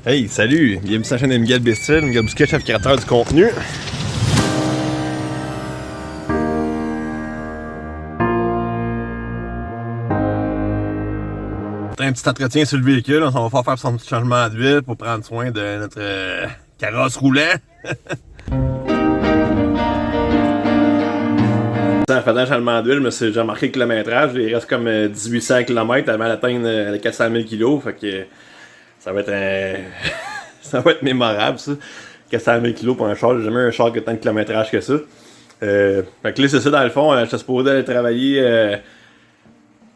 Hey, salut! Bienvenue sur la chaîne de Miguel Bestil, Miguel Bousquet, chef créateur du contenu. Un petit entretien sur le véhicule, on va faire son petit changement d'huile pour prendre soin de notre carrosse roulant. En faisant le changement d'huile, j'ai remarqué le kilométrage, il reste comme 1800 km avant d'atteindre les 400 000 kg, fait que ça va être ça va être mémorable ça. 400 000 kg pour un char, j'ai jamais eu un char qui a tant de kilométrage que ça. Fait que là c'est ça dans le fond, j'étais supposé aller travailler,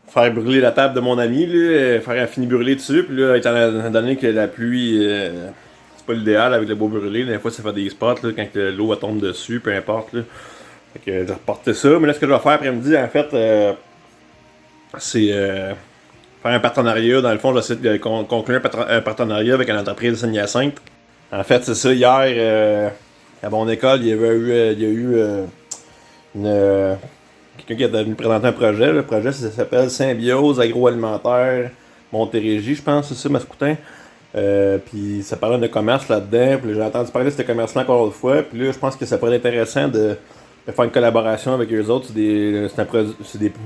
faire brûler la table de mon ami, là, faire un fini brûler dessus, puis là étant donné que la pluie c'est pas l'idéal avec le beau brûlé, des fois ça fait des spots là, quand l'eau tombe dessus, peu importe là. Fait que j'ai reporté ça, mais là ce que je vais faire après-midi en fait c'est faire un partenariat. Dans le fond, j'essaie de conclure un partenariat avec une entreprise de Saint-Hyacinthe. En fait, c'est ça, hier, à mon école, il y a eu quelqu'un qui est venu présenter un projet. Le projet, ça s'appelle Symbiose agroalimentaire Montérégie, je pense, c'est ça, Mascoutin. Puis ça parlait de commerce là-dedans. Puis j'ai entendu parler de ce commerce-là encore une fois. Puis là, je pense que ça pourrait être intéressant de faire une collaboration avec eux autres. Eux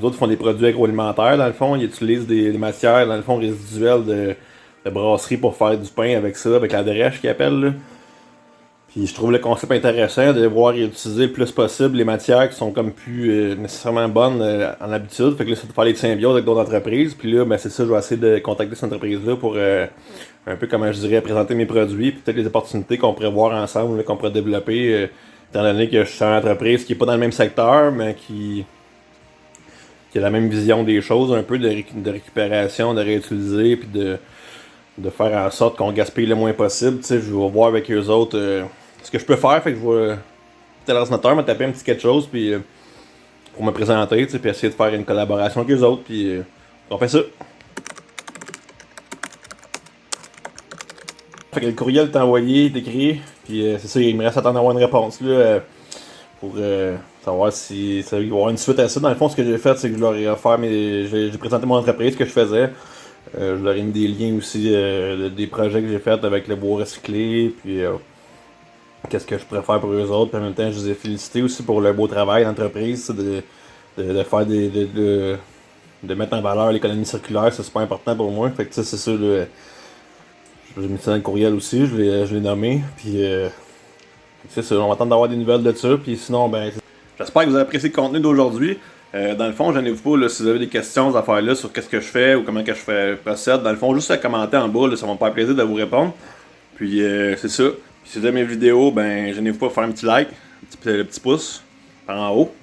autres font des produits agroalimentaires, dans le fond. Ils utilisent des matières, dans le fond, résiduelles de brasserie pour faire du pain avec ça, avec la drèche qu'ils appellent, là. Puis je trouve le concept intéressant de voir utiliser le plus possible les matières qui sont comme plus nécessairement bonnes en habitude. Fait que là, c'est de faire les symbioses avec d'autres entreprises. Puis là, ben c'est ça, je vais essayer de contacter cette entreprise-là pour un peu, comment je dirais, présenter mes produits. Puis peut-être les opportunités qu'on pourrait voir ensemble, là, qu'on pourrait développer. Étant donné que je suis une entreprise qui n'est pas dans le même secteur, mais qui a la même vision des choses, un peu de récupération, de réutiliser, puis de faire en sorte qu'on gaspille le moins possible. Tu sais, je vais voir avec eux autres ce que je peux faire. Fait que je vais peut-être l'ordinateur me taper un petit quelque chose, puis pour me présenter, tu sais, puis essayer de faire une collaboration avec eux autres, puis on fait ça. Fait que le courriel est envoyé, est écrit, puis c'est ça, il me reste à attendre d'avoir une réponse là, pour savoir si ça va y avoir une suite à ça. Dans le fond, ce que j'ai fait, c'est que je leur ai offert j'ai présenté mon entreprise, ce que je faisais. Je leur ai mis des liens aussi des projets que j'ai faits avec le bois recyclé, puis qu'est-ce que je préfère pour eux autres. Puis en même temps, je les ai félicités aussi pour le beau travail d'entreprise, de faire de mettre en valeur l'économie circulaire, c'est super important pour moi. Fait que c'est ça, j'ai mis ça dans le courriel aussi, je l'ai nommé, puis c'est ça, on va attendre d'avoir des nouvelles de ça, puis sinon, ben, j'espère que vous avez apprécié le contenu d'aujourd'hui. Dans le fond, gênez-vous pas là, si vous avez des questions, ces affaires-là, sur qu'est-ce que je fais ou comment que je procède. Dans le fond, juste à commenter en bas, là, ça va me faire plaisir de vous répondre. Puis c'est ça. Puis si vous aimez mes vidéos, ben gênez-vous pas de faire un petit like, le petit pouce par en haut.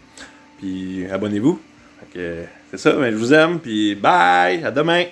Puis abonnez-vous. Fait que c'est ça, ben, je vous aime, puis bye, à demain!